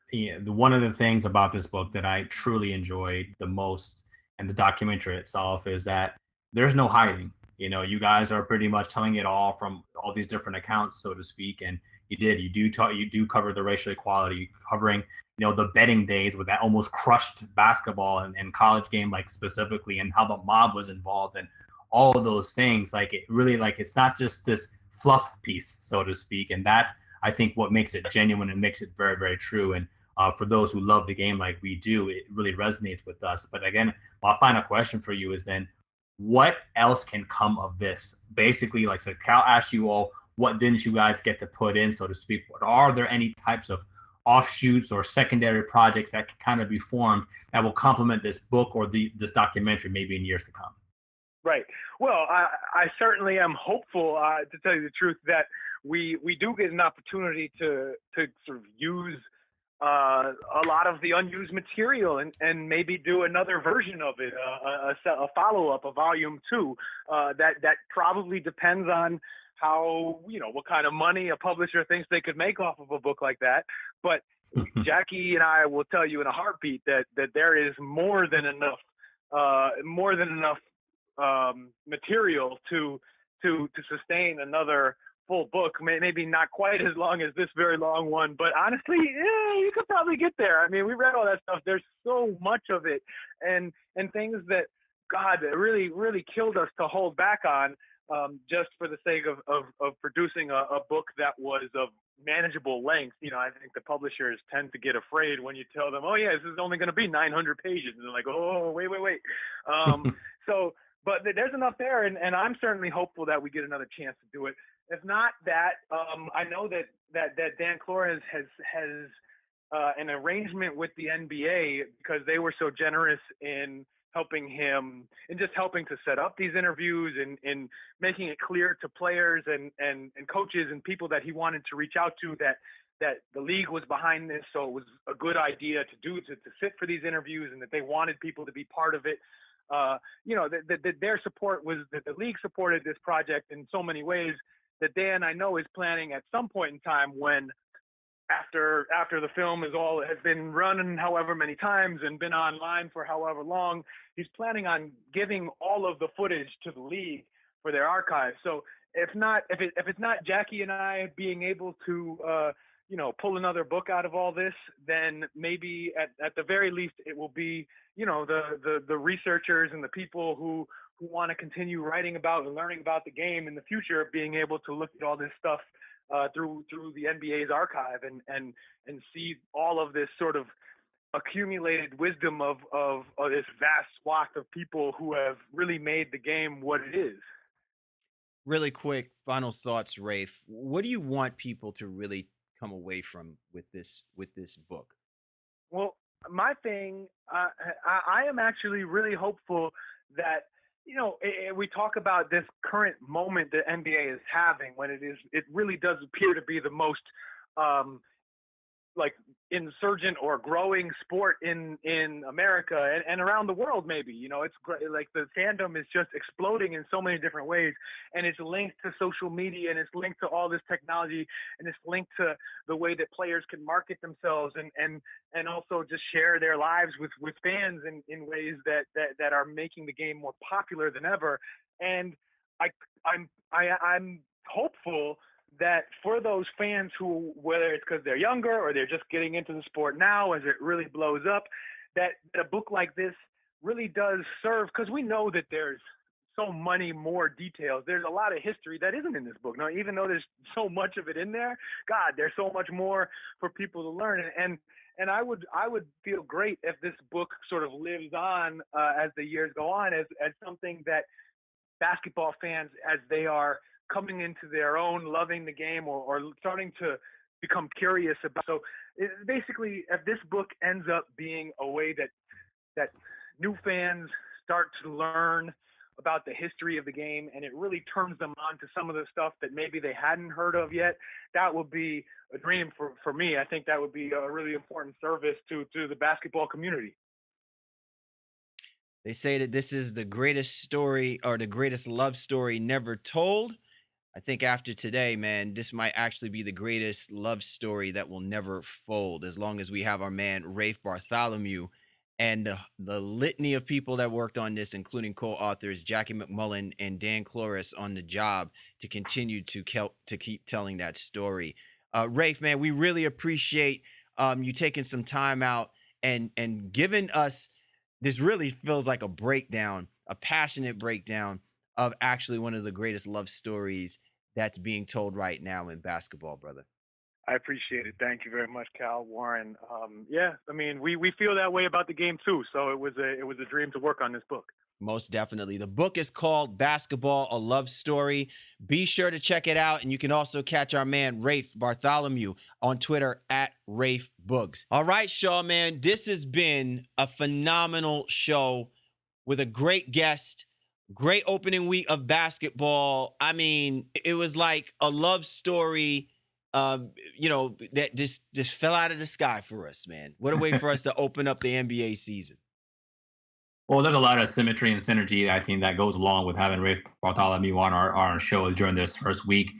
one of the things about this book that I truly enjoyed the most and the documentary itself is that there's no hiding. You guys are pretty much telling it all from all these different accounts, so to speak. And you do cover the racial equality, covering, the betting days with that almost crushed basketball and college game, like specifically, and how the mob was involved and all of those things. Like it really, like, it's not just this fluff piece, so to speak. And that's, I think, what makes it genuine and makes it very, very true. And for those who love the game like we do, it really resonates with us. But again, my final question for you is then, what else can come of this? Basically, like, so Cal asked you all, what didn't you guys get to put in, so to speak? But are there any types of offshoots or secondary projects that can kind of be formed that will complement this book or this documentary maybe in years to come? Right. Well, I certainly am hopeful, to tell you the truth, that we do get an opportunity to sort of use a lot of the unused material and maybe do another version of it, a follow-up, a volume 2. That probably depends on how, what kind of money a publisher thinks they could make off of a book like that. But Jackie and I will tell you in a heartbeat that there is more than enough material to sustain another full book. Maybe not quite as long as this very long one, but honestly, yeah, you could probably get there. I mean, we read all that stuff. There's so much of it, and things that God really killed us to hold back on, just for the sake of producing a book that was of manageable length. You know, I think the publishers tend to get afraid when you tell them, oh yeah, this is only going to be 900 pages, and they're like, oh wait. So, but there's enough there, and I'm certainly hopeful that we get another chance to do it. If not that, I know that Dan Flores has an arrangement with the NBA, because they were so generous in helping him and just helping to set up these interviews and making it clear to players and coaches and people that he wanted to reach out to that the league was behind this. So it was a good idea to sit for these interviews, and that they wanted people to be part of it. Their support was that the league supported this project in so many ways that Dan, I know, is planning at some point in time, when after the film has been run however many times and been online for however long, he's planning on giving all of the footage to the league for their archive. So if it's not Jackie and I being able to pull another book out of all this, then maybe at the very least it will be, the researchers and the people who want to continue writing about and learning about the game in the future, being able to look at all this stuff through the NBA's archive and see all of this sort of accumulated wisdom of this vast swath of people who have really made the game what it is. Really quick, final thoughts, Rafe. What do you want people to really come away from with this book? Well, my thing, I am actually really hopeful that, we talk about this current moment that NBA is having, when it really does appear to be the most insurgent or growing sport in America and around the world. Maybe, it's great. Like, the fandom is just exploding in so many different ways, and it's linked to social media, and it's linked to all this technology, and it's linked to the way that players can market themselves and also just share their lives with fans in ways that are making the game more popular than ever. And I'm hopeful that for those fans who, whether it's because they're younger or they're just getting into the sport now as it really blows up, that a book like this really does serve, because we know that there's so many more details. There's a lot of history that isn't in this book. Now, even though there's so much of it in there, God, there's so much more for people to learn. And I would feel great if this book sort of lives on as the years go on as something that basketball fans, as they are coming into their own, loving the game or starting to become curious about. So basically, if this book ends up being a way that new fans start to learn about the history of the game, and it really turns them on to some of the stuff that maybe they hadn't heard of yet, that would be a dream for me. I think that would be a really important service to the basketball community. They say that this is the greatest story, or the greatest love story never told. I think after today, man, this might actually be the greatest love story that will never fold, as long as we have our man Rafe Bartholomew and the litany of people that worked on this, including co-authors Jackie McMullen and Dan Flores, on the job to continue to keep telling that story. Rafe, man, we really appreciate you taking some time out and giving us this. Really feels like a breakdown, a passionate breakdown of actually one of the greatest love stories that's being told right now in basketball, brother. I appreciate it. Thank you very much, Cal, Warren. Yeah, I mean, we feel that way about the game too. So it was a dream to work on this book. Most definitely. The book is called Basketball, A Love Story. Be sure to check it out. And you can also catch our man, Rafe Bartholomew, on Twitter at Rafe Boogs. All right, Shaw, man, this has been a phenomenal show with a great guest. Great opening week of basketball. I mean, it was like a love story, that just fell out of the sky for us, man. What a way for us to open up the NBA season. Well, there's a lot of symmetry and synergy, I think, that goes along with having Rafe Bartholomew on our show during this first week.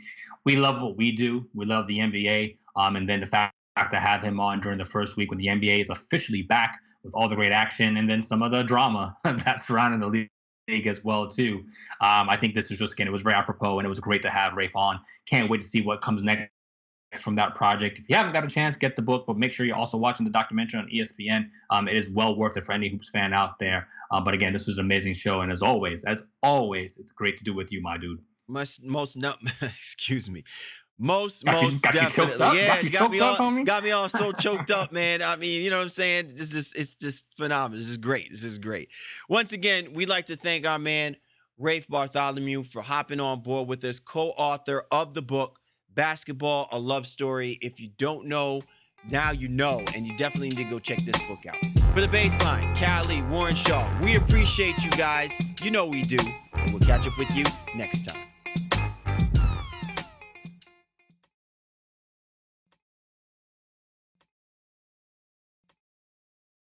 We love what we do. We love the NBA. And then the fact to have him on during the first week when the NBA is officially back with all the great action and then some of the drama that's surrounding the league as well too. I think this is just, again, it was very apropos and it was great to have Rafe on. Can't wait to see what comes next from that project. If you haven't got a chance, get the book, but make sure you're also watching the documentary on ESPN. It is well worth it for any hoops fan out there. But again, this was an amazing show, and as always, it's great to do with you, my dude. Excuse me. Most got you definitely. choked up? Yeah, Got me all so choked up, man. I mean, you know what I'm saying? It's just phenomenal. This is great. Once again, we'd like to thank our man Rafe Bartholomew for hopping on board with us, co-author of the book Basketball: A Love Story. If you don't know, now you know, and you definitely need to go check this book out. For the Baseline, Cali, Warren Shaw, we appreciate you guys. You know we do. And we'll catch up with you next time.